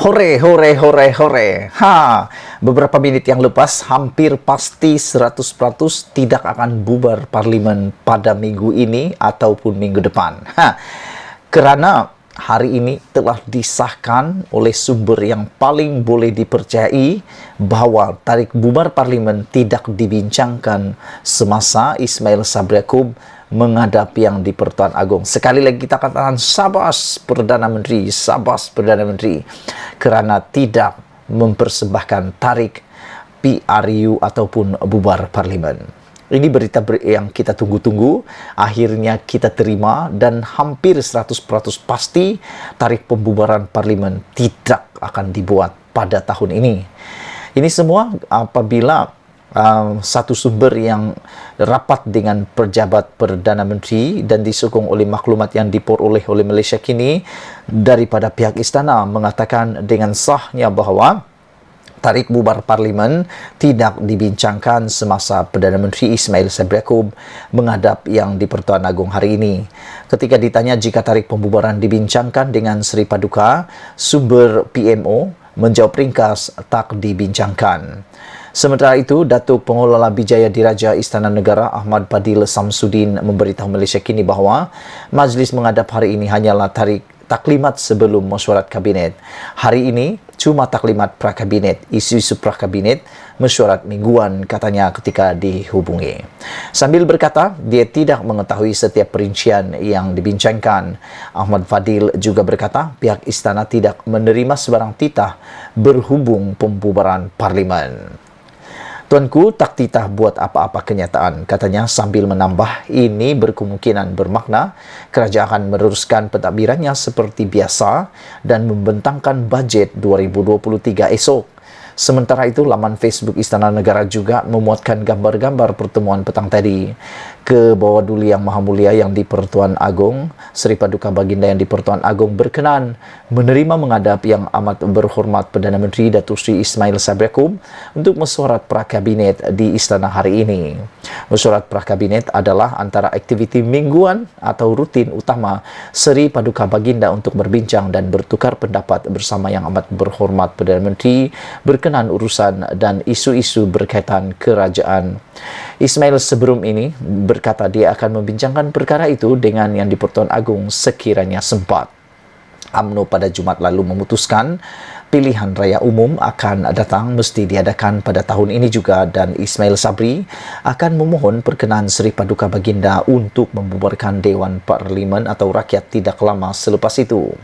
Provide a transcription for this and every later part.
Hore, hore, hore, hore. Beberapa menit yang lepas, hampir pasti 100% tidak akan bubar parlimen pada minggu ini ataupun minggu depan. Kerana hari ini telah disahkan oleh sumber yang paling boleh dipercayai bahawa tarikh bubar parlimen tidak dibincangkan semasa Ismail Sabri Yaakob menghadap yang di Pertuan Agong. Sekali lagi kita katakan sabas Perdana Menteri, sabas Perdana Menteri kerana tidak mempersembahkan tarikh PRU ataupun bubar parlimen. Ini berita yang kita tunggu-tunggu, akhirnya kita terima dan hampir 100% pasti tarikh pembubaran parlimen tidak akan dibuat pada tahun ini. Ini semua apabila satu sumber yang rapat dengan pejabat Perdana Menteri dan disokong oleh maklumat yang diperoleh oleh Malaysia kini daripada pihak istana mengatakan dengan sahnya bahawa tarikh bubar parlimen tidak dibincangkan semasa Perdana Menteri Ismail Sabri Yaakob menghadap yang di Pertuan Agong hari ini. Ketika ditanya jika tarikh pembubaran dibincangkan dengan Seri Paduka, sumber PMO menjawab ringkas tak dibincangkan. Sementara itu, Datuk Pengelola Bijaya Diraja Istana Negara Ahmad Fadil Samsudin memberitahu Malaysia kini bahawa majlis menghadap hari ini hanyalah tarikh taklimat sebelum mesyuarat kabinet. Hari ini cuma taklimat pra-kabinet, isu-isu pra-kabinet, mesyuarat mingguan katanya ketika dihubungi. Sambil berkata, dia tidak mengetahui setiap perincian yang dibincangkan. Ahmad Fadil juga berkata, pihak istana tidak menerima sebarang titah berhubung pembubaran parlimen. Tuanku tak titah buat apa-apa kenyataan, katanya sambil menambah ini berkemungkinan bermakna kerajaan akan meneruskan pentadbirannya seperti biasa dan membentangkan bajet 2023 esok. Sementara itu, laman Facebook Istana Negara juga memuatkan gambar-gambar pertemuan petang tadi. Ke bawah Duli Yang Maha Mulia yang di Pertuan Agong, Seri Paduka Baginda yang di Pertuan Agong berkenan menerima menghadap yang amat berhormat Perdana Menteri Datuk Seri Ismail Sabri Yaakob untuk mesyuarat pra-kabinet di Istana hari ini. Mesyuarat pra-kabinet adalah antara aktiviti mingguan atau rutin utama Seri Paduka Baginda untuk berbincang dan bertukar pendapat bersama yang amat berhormat Perdana Menteri berkenaan urusan dan isu-isu berkaitan kerajaan. Ismail sebelum ini berkata dia akan membincangkan perkara itu dengan yang di Pertuan Agong sekiranya sempat. UMNO pada Jumaat lalu memutuskan pilihan raya umum akan datang mesti diadakan pada tahun ini juga dan Ismail Sabri akan memohon perkenaan Seri Paduka Baginda untuk membubarkan Dewan Parlimen atau rakyat tidak lama selepas itu.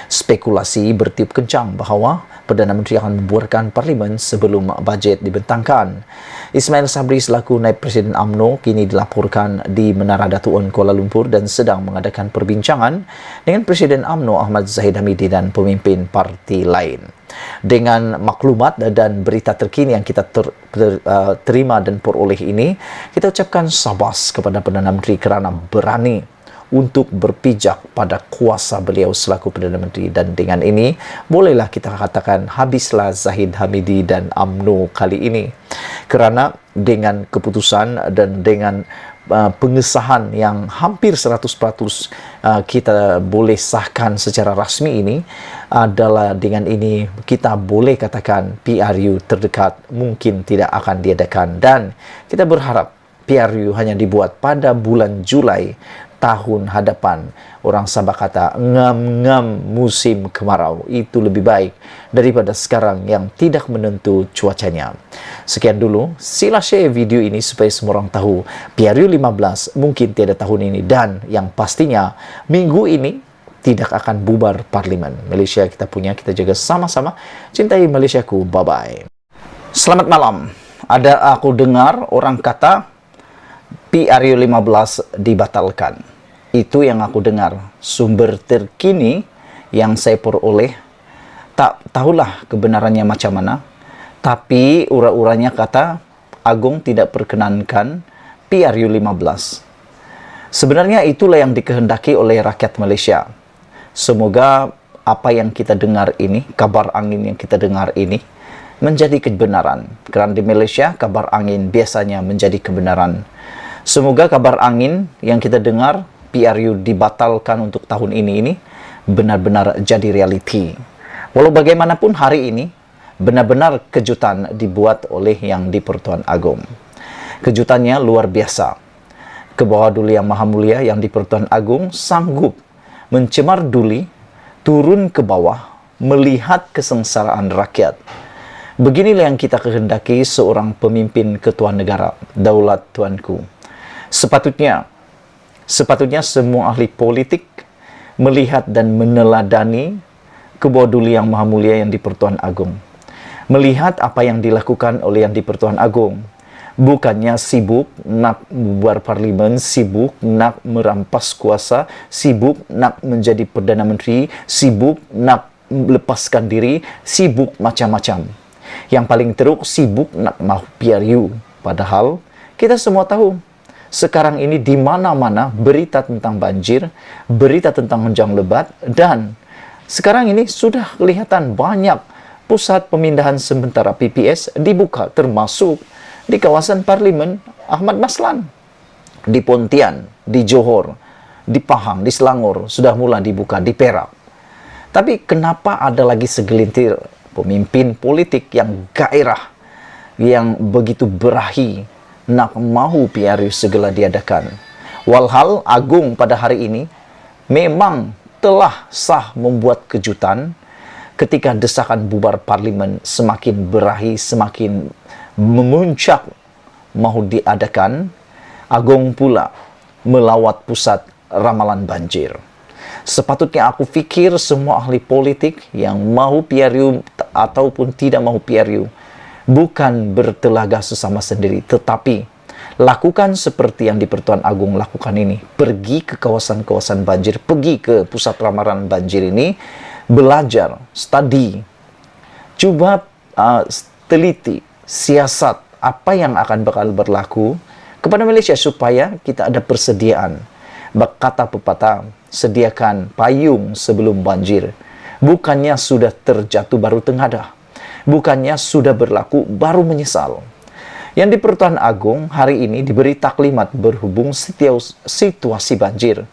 Spekulasi bertiup kencang bahawa Perdana Menteri akan membubarkan parlimen sebelum bajet dibentangkan. Ismail Sabri selaku Naib Presiden UMNO kini dilaporkan di Menara Datuk On Kuala Lumpur dan sedang mengadakan perbincangan dengan Presiden UMNO Ahmad Zahid Hamidi dan pemimpin parti lain. Dengan maklumat dan berita terkini yang kita terima dan peroleh ini, kita ucapkan sabas kepada Perdana Menteri kerana berani untuk berpijak pada kuasa beliau selaku Perdana Menteri dan dengan ini bolehlah kita katakan habislah Zahid Hamidi dan UMNO kali ini kerana dengan keputusan dan dengan pengesahan yang hampir 100% kita boleh sahkan secara rasmi ini adalah dengan ini kita boleh katakan PRU terdekat mungkin tidak akan diadakan dan kita berharap PRU hanya dibuat pada bulan Julai tahun hadapan. Orang Sabah kata ngam-ngam musim kemarau itu lebih baik daripada sekarang yang tidak menentu cuacanya. Sekian dulu, sila share video ini supaya semua orang tahu PRU 15 mungkin tiada tahun ini dan yang pastinya minggu ini tidak akan bubar parlimen. Malaysia kita punya, kita jaga sama-sama. Cintai Malaysiaku, bye-bye. Selamat malam. Ada aku dengar orang kata PRU 15 dibatalkan. Itu yang aku dengar. Sumber terkini yang saya peroleh, tak tahulah kebenarannya macam mana. Tapi ura-uranya kata Agong tidak perkenankan PRU 15. Sebenarnya itulah yang dikehendaki oleh rakyat Malaysia. Semoga apa yang kita dengar ini, kabar angin yang kita dengar ini, menjadi kebenaran. Kerana di Malaysia, kabar angin biasanya menjadi kebenaran. Semoga kabar angin yang kita dengar PRU dibatalkan untuk tahun ini benar-benar jadi realiti. Walau bagaimanapun hari ini, benar-benar kejutan dibuat oleh Yang di-Pertuan Agong. Kejutannya luar biasa. Ke bawah Duli Yang Maha Mulia Yang di-Pertuan Agong sanggup mencemar Duli, turun ke bawah, melihat kesengsaraan rakyat. Beginilah yang kita kehendaki seorang pemimpin ketua negara, daulat tuanku. Sepatutnya semua ahli politik melihat dan meneladani ke bawah Duli Yang Maha Mulia Yang di-Pertuan Agong. Melihat apa yang dilakukan oleh Yang di-Pertuan Agong. Bukannya sibuk nak bubar parlimen, sibuk nak merampas kuasa, sibuk nak menjadi Perdana Menteri, sibuk nak lepaskan diri, sibuk macam-macam. Yang paling teruk, sibuk nak mahu PRU. Padahal kita semua tahu, sekarang ini di mana-mana berita tentang banjir, berita tentang hujan lebat, dan sekarang ini sudah kelihatan banyak pusat pemindahan sementara PPS dibuka, termasuk di kawasan Parlimen Ahmad Maslan, di Pontian, di Johor, di Pahang, di Selangor, sudah mulai dibuka, di Perak. Tapi kenapa ada lagi segelintir pemimpin politik yang gairah, yang begitu berahi, nak mahu PRU segera diadakan? Walhal Agung pada hari ini memang telah sah membuat kejutan ketika desakan bubar parlimen semakin berahi, semakin memuncak mahu diadakan. Agung pula melawat pusat ramalan banjir. Sepatutnya aku fikir semua ahli politik yang mahu PRU ataupun tidak mahu PRU bukan bertelaga sesama sendiri, tetapi lakukan seperti yang di-Pertuan Agong lakukan ini. Pergi ke kawasan-kawasan banjir, pergi ke pusat ramalan banjir ini, belajar, study, coba teliti, siasat apa yang akan bakal berlaku kepada Malaysia supaya kita ada persediaan. Berkata pepatah, sediakan payung sebelum banjir. Bukannya sudah terjatuh baru tengadah. Bukannya sudah berlaku baru menyesal. Yang di-Pertuan Agong hari ini diberi taklimat berhubung situasi banjir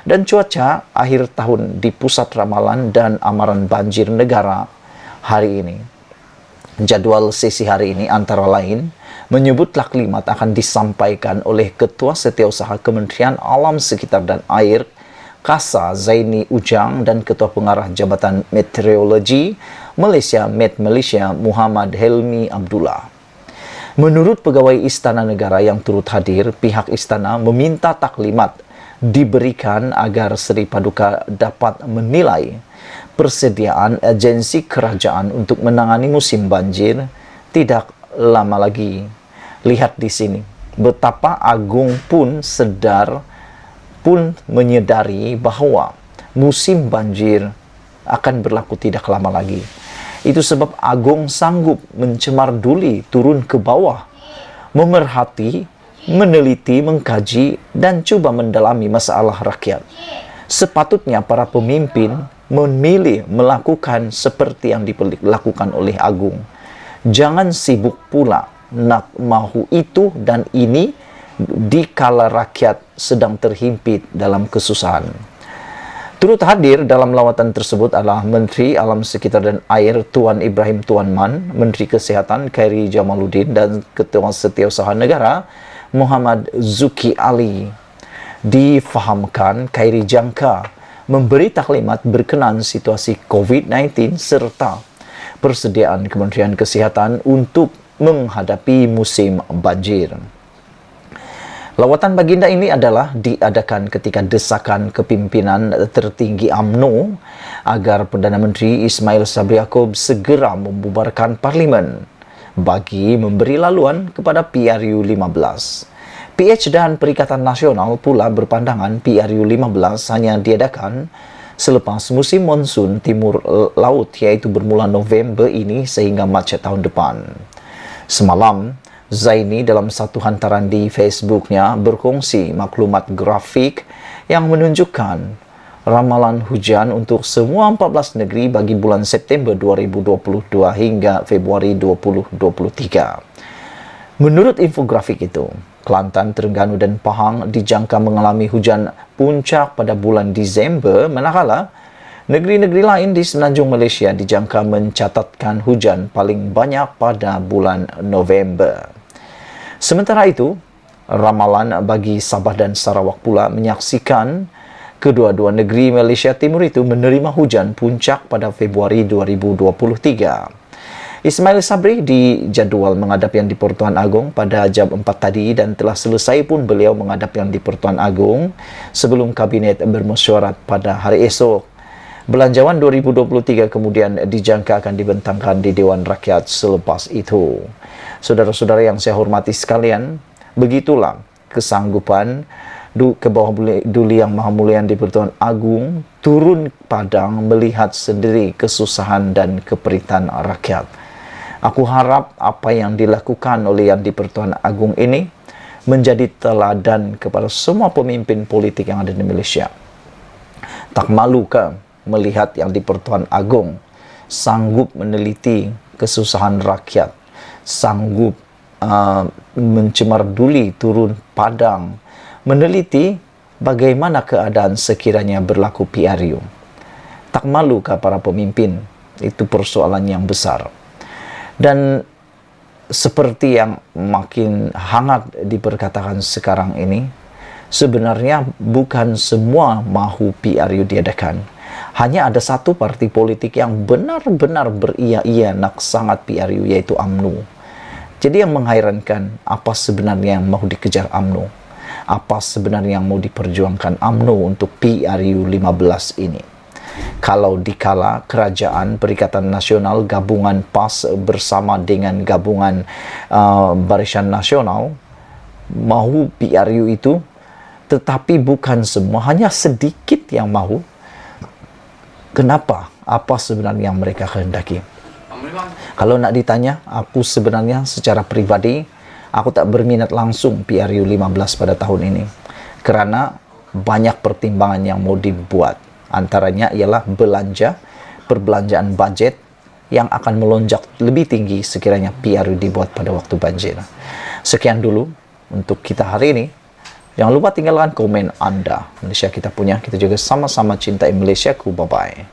dan cuaca akhir tahun di Pusat Ramalan dan Amaran Banjir Negara hari ini. Jadwal sesi hari ini antara lain menyebut taklimat akan disampaikan oleh Ketua Setiausaha Kementerian Alam Sekitar dan Air Kasa Zaini Ujang dan Ketua Pengarah Jabatan Meteorologi Malaysia Met Malaysia Muhammad Helmi Abdullah. Menurut pegawai Istana Negara yang turut hadir, pihak istana meminta taklimat diberikan agar Seri Paduka dapat menilai persediaan agensi kerajaan untuk menangani musim banjir tidak lama lagi. Lihat di sini, betapa Agung pun menyadari bahwa musim banjir akan berlaku tidak lama lagi. Itu sebab Agung sanggup mencemar Duli, turun ke bawah, memerhati, meneliti, mengkaji, dan coba mendalami masalah rakyat. Sepatutnya para pemimpin memilih melakukan seperti yang dilakukan oleh Agung. Jangan sibuk pula nak mahu itu dan ini di kala rakyat sedang terhimpit dalam kesusahan. Turut hadir dalam lawatan tersebut adalah Menteri Alam Sekitar dan Air Tuan Ibrahim Tuan Man, Menteri Kesihatan Khairi Jamaluddin dan Ketua Setiausaha Negara Muhammad Zuki Ali. Difahamkan Khairi jangka memberi taklimat berkenaan situasi COVID-19 serta persediaan Kementerian Kesihatan untuk menghadapi musim banjir. Lawatan baginda ini adalah diadakan ketika desakan kepimpinan tertinggi UMNO agar Perdana Menteri Ismail Sabri Yaakob segera membubarkan parlimen bagi memberi laluan kepada PRU 15. PH dan Perikatan Nasional pula berpandangan PRU 15 hanya diadakan selepas musim monsun timur laut, yaitu bermula November ini sehingga Mac tahun depan. Semalam, Zaini dalam satu hantaran di Facebooknya berkongsi maklumat grafik yang menunjukkan ramalan hujan untuk semua 14 negeri bagi bulan September 2022 hingga Februari 2023. Menurut infografik itu, Kelantan, Terengganu dan Pahang dijangka mengalami hujan puncak pada bulan Disember, manakala Negeri-negeri lain di semenanjung Malaysia dijangka mencatatkan hujan paling banyak pada bulan November. Sementara itu, ramalan bagi Sabah dan Sarawak pula menyaksikan kedua-dua negeri Malaysia Timur itu menerima hujan puncak pada Februari 2023. Ismail Sabri dijadual menghadap Yang di-Pertuan Agong pada jam 4 tadi dan telah selesai pun beliau menghadap Yang di-Pertuan Agong sebelum Kabinet bermesyuarat pada hari esok. Belanjawan 2023 kemudian dijangka akan dibentangkan di Dewan Rakyat selepas itu. Saudara-saudara yang saya hormati sekalian, begitulah kesanggupan ke bawah Duli Yang Maha Mulia Yang di-Pertuan Agong turun padang melihat sendiri kesusahan dan keperitan rakyat. Aku harap apa yang dilakukan oleh Yang di-Pertuan Agong ini menjadi teladan kepada semua pemimpin politik yang ada di Malaysia. Tak malukah melihat Yang di-Pertuan Agong sanggup meneliti kesusahan rakyat, sanggup mencemar duli turun padang, meneliti bagaimana keadaan sekiranya berlaku PRU. Tak malukah para pemimpin? Itu persoalan yang besar. Dan seperti yang makin hangat diperkatakan sekarang ini, sebenarnya bukan semua mahu PRU diadakan. Hanya ada satu parti politik yang benar-benar beria-ia nak sangat PRU, yaitu UMNO. Jadi yang menghairankan, apa sebenarnya yang mau dikejar UMNO? Apa sebenarnya yang mau diperjuangkan UMNO untuk PRU 15 ini? Kalau dikala kerajaan Perikatan Nasional Gabungan PAS bersama dengan Gabungan Barisan Nasional mahu PRU itu, tetapi bukan semua, hanya sedikit yang mahu. Kenapa? Apa sebenarnya yang mereka kehendaki? Kalau nak ditanya, aku sebenarnya secara pribadi, aku tak berminat langsung PRU 15 pada tahun ini. Kerana banyak pertimbangan yang mau dibuat. Antaranya ialah perbelanjaan budget yang akan melonjak lebih tinggi sekiranya PRU dibuat pada waktu banjir. Sekian dulu untuk kita hari ini. Jangan lupa tinggalkan komen Anda. Malaysia kita punya, kita juga sama-sama cintai Malaysiaku. Bye-bye.